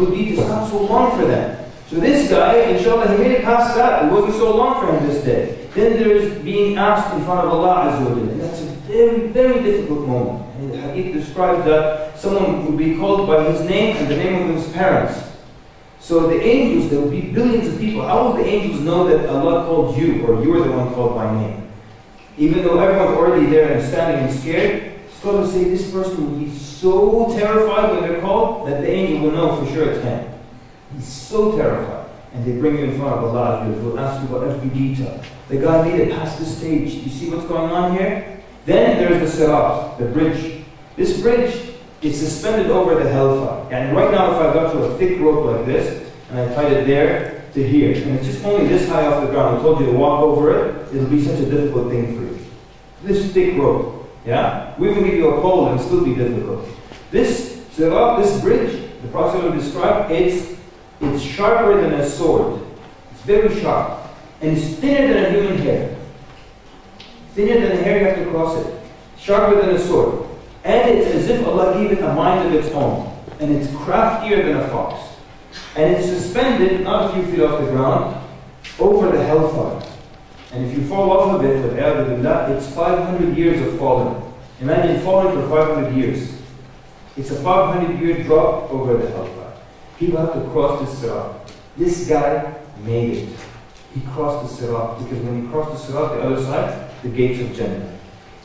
good deeds, it's not so long for them. So this guy, inshallah, he made it past that. It wasn't so long for him this day. Then there's being asked in front of Allah Azza wa Jalla. And that's a very, very difficult moment. And the hadith describes that someone would be called by his name and the name of his parents. So the angels, there will be billions of people. How will the angels know that Allah called you, or you're the one called by name? Even though everyone's already there and standing and scared, scholars say this person will be so terrified when they're called that the angel will know for sure it's him. He's so terrified. And they bring you in front of Allah. They'll ask you about every detail. The guy made it past the stage. You see what's going on here? Then there's the sirat, the bridge. This bridge is suspended over the hellfire. And right now, if I got you a thick rope like this, and I tied it there to here, and it's just only this high off the ground, I told you to walk over it, it'll be such a difficult thing for you. This thick rope, yeah? We can give you a pole and it'll still be difficult. This sirat, this bridge, the Prophet described, it's sharper than a sword. It's very sharp. And it's thinner than a human hair. Thinner than a hair, you have to cross it. Sharper than a sword. And it's as if Allah gave it a mind of its own. And it's craftier than a fox. And it's suspended, not a few feet off the ground, over the hellfire. And if you fall off of it, it's 500 years of falling. Imagine falling for 500 years. It's a 500-year drop over the hellfire. People have to cross this sirat. This guy made it. He crossed the sirat, because when he crossed the sirat, the other side, the gates of Jannah.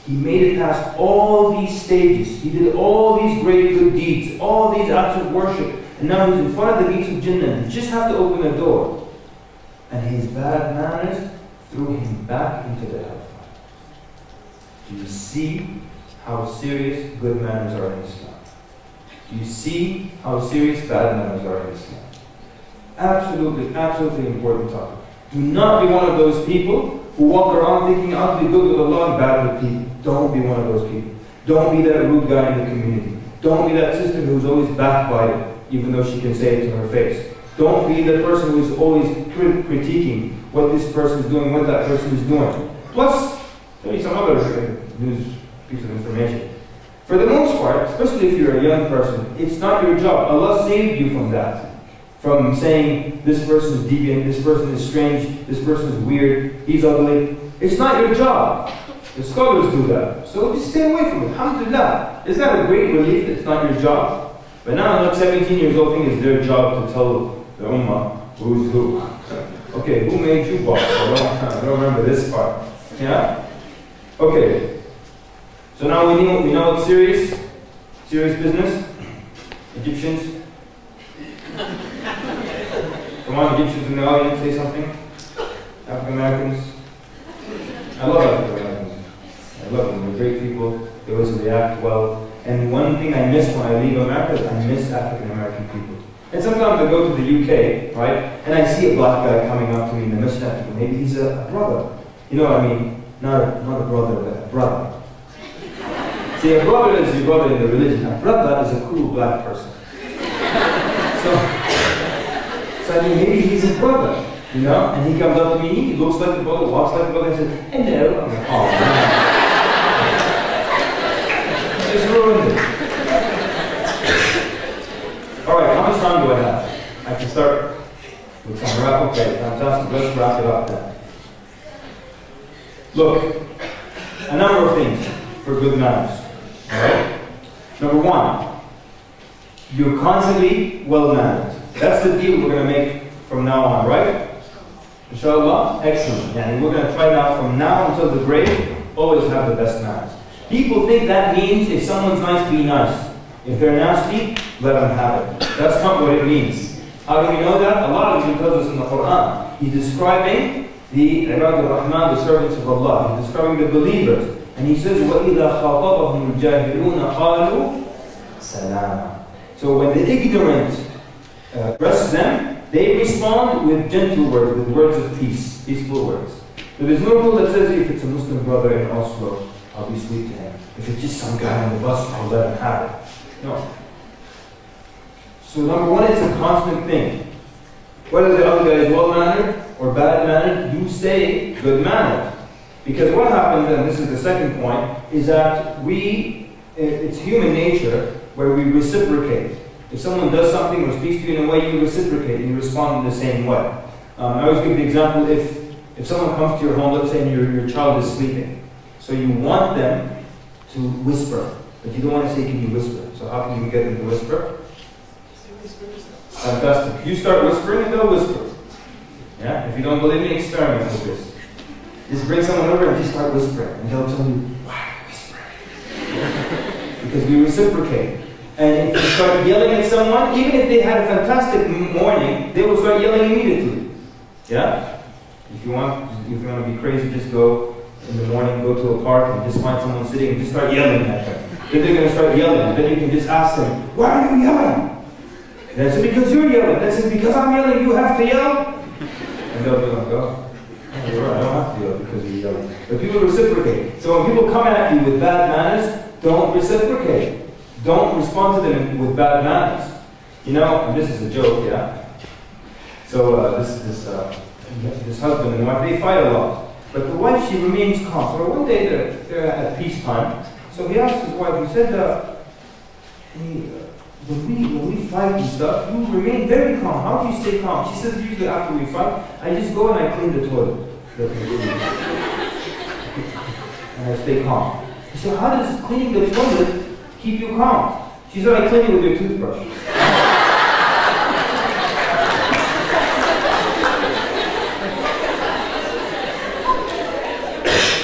He made it past all these stages. He did all these great good deeds, all these acts of worship. And now he's in front of the gates of Jannah. You just have to open the door. And his bad manners threw him back into the hellfire. Do you see how serious good manners are in Islam? Do you see how serious bad manners are in Islam? Absolutely, absolutely important topic. Do not be one of those people who walk around thinking, I'll be good with Allah and bad with people. Don't be one of those people. Don't be that rude guy in the community. Don't be that sister who's always backbiting, even though she can say it to her face. Don't be the person who's always critiquing what this person is doing, what that person is doing. Plus, tell you some other news piece of information. For the most part, especially if you're a young person, it's not your job. Allah saved you from that. From saying, this person is deviant, this person is strange, this person is weird, he's ugly. It's not your job. The scholars do that. So just stay away from it. Alhamdulillah. Isn't that a great relief that it's not your job? But now, not 17 years old, think it's their job to tell the Ummah who's who. Okay, who made you boss? I don't remember this part. Yeah? Okay. So now we know it's serious business. Egyptians. Come on, Egyptians in the audience, say something. African Americans. I love African Americans. I love them. They're great people. They always react well. And one thing I miss when I leave America is I miss African American people. And sometimes I go to the UK, right? And I see a black guy coming up to me in the Muslim. Maybe he's a brother. You know what I mean? Not a brother, but a brother. See, a brother is your brother in the religion. A brother is a cool black person. So I mean, maybe he's a brother, you know? And he comes up to me, he looks like a brother, walks like a brother, and says, hello. I'm like, oh, man. Just ruined it. Alright, how much time do I have? I can start with some wrap. Okay, fantastic. Let's wrap it up then. Look, a number of things for good manners. Alright? Number one, you're constantly well-mannered. That's the deal we're going to make from now on, right? Inshallah? Excellent. And we're going to try now from now until the grave, always have the best manners. People think that means if someone's nice, be nice. If they're nasty, let them have it. That's not what it means. How do we know that? Allah tells us in the Quran. He's describing the Ibad al-Rahman, the servants of Allah. He's describing the believers. And he says, وَإِذَا خَاطَبَهُمُ الْجَاهِلُونَ قَالُوا سَلَامًا. So when the ignorant address them, they respond with gentle words, with words of peace, peaceful words. So there's no rule that says if it's a Muslim brother in Oslo, I'll be sweet to him. If it's just some guy on the bus, I'll let him have it. No. So number one, it's a constant thing. Whether the other guy is well-mannered or bad-mannered, you stay good-mannered. Because what happens, and this is the second point, is that it's human nature where we reciprocate. If someone does something or speaks to you in a way, you reciprocate and you respond in the same way. I always give the example, if someone comes to your home, let's say your child is sleeping, so you want them to whisper, but you don't want to say, can you whisper? So how can you get them to whisper? Fantastic. You start whispering and they'll whisper. Yeah? If you don't believe me, experiment with this. Just bring someone over and just start whispering, and they'll tell you, why are you whispering? Because we reciprocate. And if you start yelling at someone, even if they had a fantastic morning, they will start yelling immediately. Yeah? If you want to be crazy, just go in the morning, go to a park and just find someone sitting and just start yelling at them. Then they're going to start yelling, and then you can just ask them, why are you yelling? And I said, because you're yelling. They said, because I'm yelling, you have to yell? And they'll be like, oh, you're right, I don't have to yell because you're yelling. But people reciprocate. So when people come at you with bad manners, don't reciprocate. Don't respond to them with bad manners. You know, and this is a joke, yeah? So this husband and wife, they fight a lot. But the wife, she remains calm. So one day they're at peacetime. So he asked his wife, he said, when we fight and stuff, you remain very calm. How do you stay calm? She says, usually after we fight, I just go and I clean the toilet. And I stay calm. He said, how does cleaning the toilet keep you calm? She said, I clean it with your toothbrush.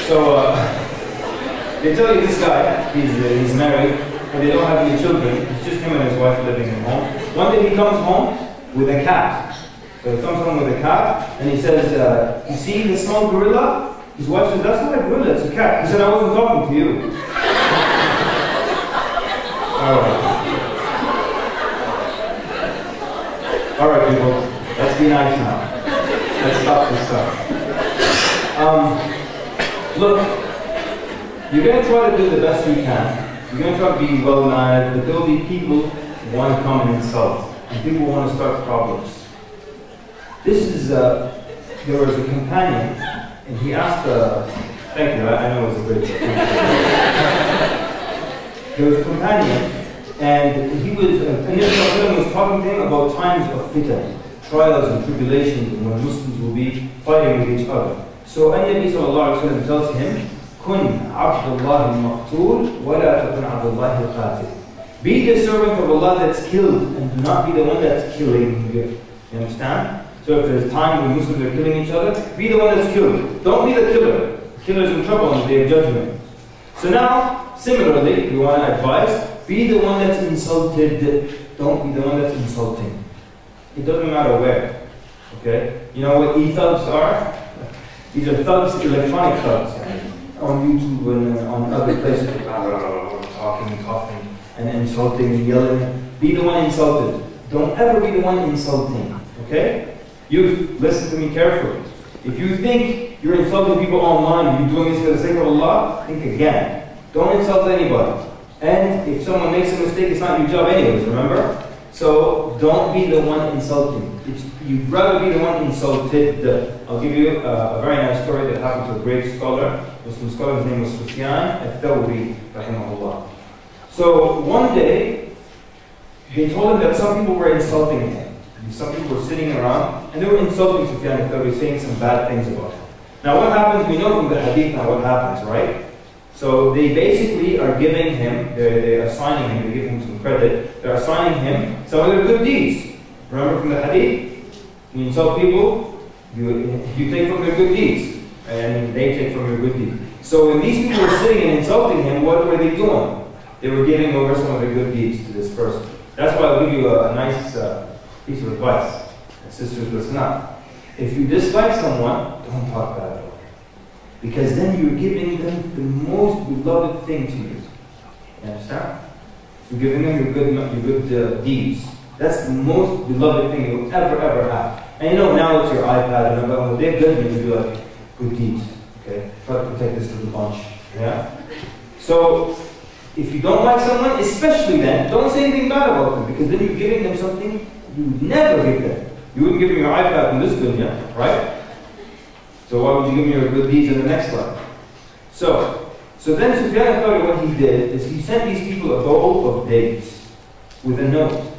So, they tell you this guy, he's married, and they don't have any children. It's just him and his wife living at home. One day he comes home with a cat. So he comes home with a cat, and he says, you see the small gorilla? His wife says, that's not a gorilla, it's a cat. He said, I wasn't talking to you. Alright people, let's be nice now. Let's stop this stuff. Look, you're going to try to do the best you can. You're going to try to be well-mannered, but there will be people who want to come and insult. And people want to start problems. This is, there was a companion, and he asked, thank you, I know it was a great joke. There was a companion, and he was, and this was talking to him about times of fitan, trials and tribulations, and when Muslims will be fighting with each other. So Nabi sallallahu alayhi wa sallam tells him, Kun Abdullah al-Maqtul, wa la takun Abdullah al-Qatil. Be the servant of Allah that's killed, and do not be the one that's killing you. You understand? So if there's time when Muslims are killing each other, be the one that's killed. Don't be the killer. The killer's in trouble on the day of judgment. So now, similarly, we want to advise, be the one that's insulted. Don't be the one that's insulting. It doesn't matter where. Okay? You know what e-thugs are? These are thugs, electronic thugs. On YouTube and on other places, talking, coughing, and insulting and yelling. Be the one insulted. Don't ever be the one insulting. Okay? You listen to me carefully. If you think you're insulting people online, you're doing this for the sake of Allah, think again. Don't insult anybody. And if someone makes a mistake, it's not your job anyways, remember? So don't be the one insulting. You'd rather be the one insulted. I'll give you a very nice story that happened to a great scholar, Muslim scholar. His name was Sufyan al-Thawri, rahimahullah. So one day, they told him that some people were insulting him. Some people were sitting around, and they were insulting Sufyan al-Thawri, saying some bad things about him. Now what happens, we know from the hadith now what happens, right? So they basically are giving him, they're assigning him, they're giving him some credit, they're assigning him some of their good deeds. Remember from the hadith? You insult people, you take from their good deeds, and they take from your good deeds. So when these people were sitting and insulting him, what were they doing? They were giving over some of their good deeds to this person. That's why I'll give you a nice piece of advice. And sisters, listen up. If you dislike someone, don't talk bad about them. Because then you're giving them the most beloved thing to you. You understand? You're giving them your good deeds. That's the most beloved thing you'll ever have. And you know, now it's your iPad, and when they're good, you do like good deeds. Okay? Try to protect this little bunch. Yeah? So, if you don't like someone, especially then, don't say anything bad about them, because then you're giving them something you would never give them. You wouldn't give them your iPad in this dunya, right? So why would you give me your good deeds in the next life? So then Sufyan al-Thawri, what he did is he sent these people a bowl of dates with a note.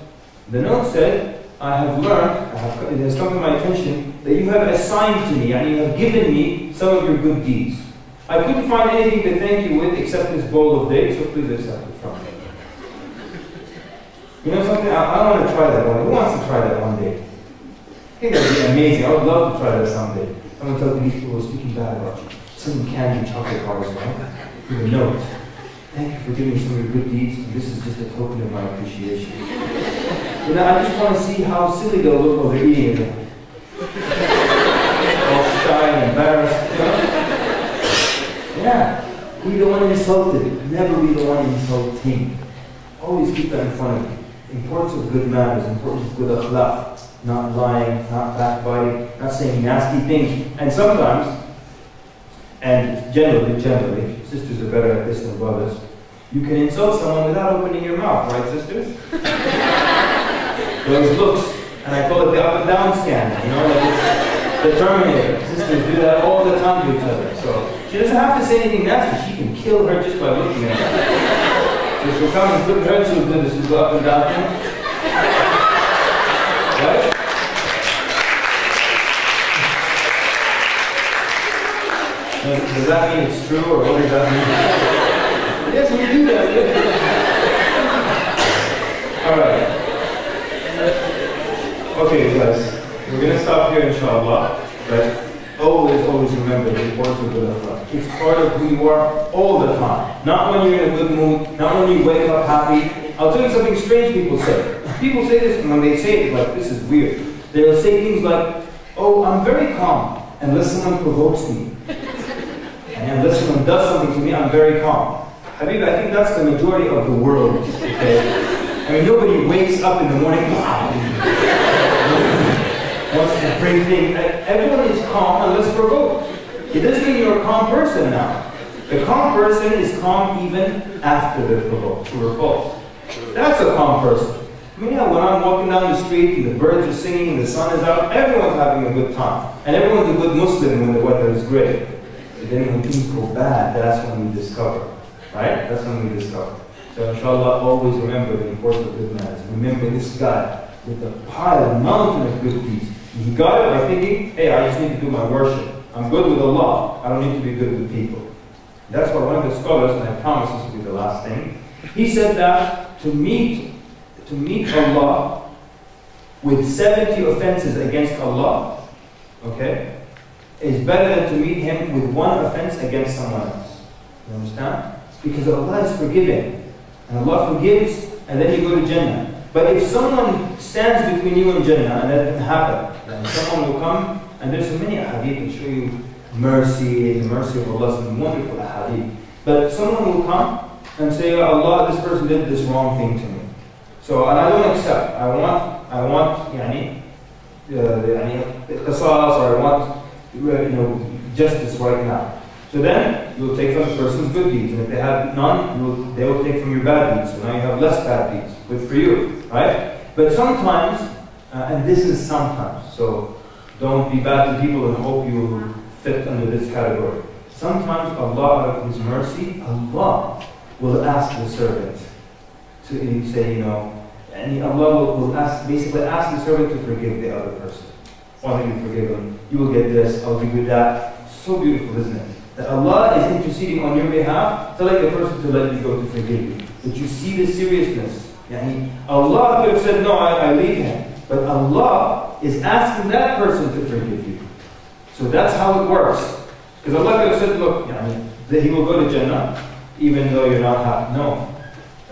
The note said, I have learned, it has come to my attention, that you have assigned to me, and you have given me some of your good deeds. I couldn't find anything to thank you with except this bowl of dates, so please accept it from me. You know something? I want to try that one. Who wants to try that one day? I think that would be amazing. I would love to try that someday. Someone tells me these people are speaking bad about you. Some candy chocolate bars, right? With a note. Thank you for giving me some of your good deeds, and this is just a token of my appreciation. You know, I just want to see how silly they'll look while they're eating it. All shy and embarrassed, you know? Yeah. Be the one insulted. Never be the one insulting. Always keep that in front of you. Importance of good manners, importance of good akhlaq. Not lying, not backbiting, not saying nasty things. And sometimes, and generally, sisters are better at this than brothers, you can insult someone without opening your mouth, right, sisters? Those looks, and I call it the up and down scan, you know, like the Terminator. Sisters do that all the time to each other. So she doesn't have to say anything nasty, she can kill her just by looking at her. So she'll come and put her, she'll do this, she'll go up and down thing. Right? Does that mean it's true, or what does that mean? Yes, we do that. Alright. Okay, guys. We're going to stop here, inshallah. But always remember the importance of good akhlaq. It's part of who you are all the time. Not when you're in a good mood, not when you wake up happy. I'll tell you something strange people say. People say this, and when they say it, like, this is weird. They'll say things like, oh, I'm very calm unless someone provokes me. And unless someone does something to me, I'm very calm. Habib, I think that's the majority of the world. Okay? I mean, nobody wakes up in the morning, wants to bring things. Everyone is calm unless provoked. It doesn't mean you're a calm person now. The calm person is calm even after they're provoked. True or false? That's a calm person. I mean, yeah, when I'm walking down the street and the birds are singing and the sun is out, everyone's having a good time. And everyone's a good Muslim when the weather is great. But then when things go bad, that's when we discover. Right? That's when we discover. So inshallah, always remember the importance of good manners. Remember this guy with a pile, a mountain of good deeds. He got it by thinking, hey, I just need to do my worship. I'm good with Allah. I don't need to be good with people. That's why one of the scholars, and I promise this will be the last thing, he said that to meet Allah with 70 offenses against Allah, okay, is better than to meet Him with one offense against someone else. You understand? Because Allah is forgiving. And Allah forgives, and then you go to Jannah. But if someone stands between you and Jannah, and that can happen, then someone will come, and there's so many ahadith that show you mercy, the mercy of Allah, some wonderful ahadith. But someone will come and say, Allah, this person did this wrong thing to me. So, and I don't accept. I want, qisas, or I want, justice right now. So then, you'll take from the person's good deeds, and if they have none, they will take from your bad deeds. So now you have less bad deeds. Good for you, right? But sometimes, and this is sometimes, so don't be bad to people and hope you fit under this category. Sometimes Allah, out of His mercy, Allah will ask the servant to say, and Allah will basically ask the servant to forgive the other person. Why don't you forgive him? You will get this, I'll give you that. So beautiful, isn't it? That Allah is interceding on your behalf, telling the person to let you go, to forgive you. But you see the seriousness. Allah could have said, no, I leave him. But Allah is asking that person to forgive you. So that's how it works. Because Allah could have said, look, that he will go to Jannah, even though you're not happy. No.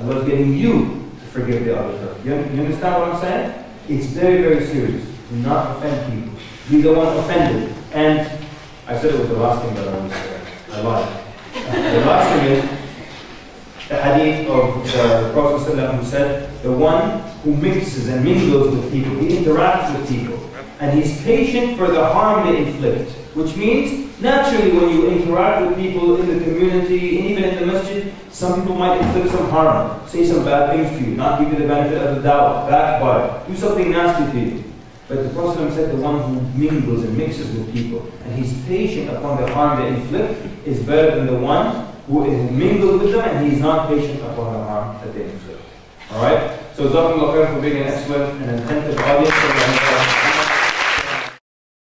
Allah is getting you to forgive the other person. You understand what I'm saying? It's very, very serious. Do not offend people. Be the one offended. And I said it was the last thing that I was saying. I lied. The last thing is the hadith of the Prophet ﷺ who said, the one who mixes and mingles with people, he interacts with people, and he's patient for the harm they inflict. Which means, naturally, when you interact with people in the community, and even in the masjid, some people might inflict some harm, say some bad things to you, not give you the benefit of the doubt, backbite, do something nasty to you. But the Prophet said the one who mingles and mixes with people, and he's patient upon the harm they inflict, is better than the one who is mingled with them and he's not patient upon the harm that they inflict. Alright? So Jazakumullah khair for being an excellent and attentive audience.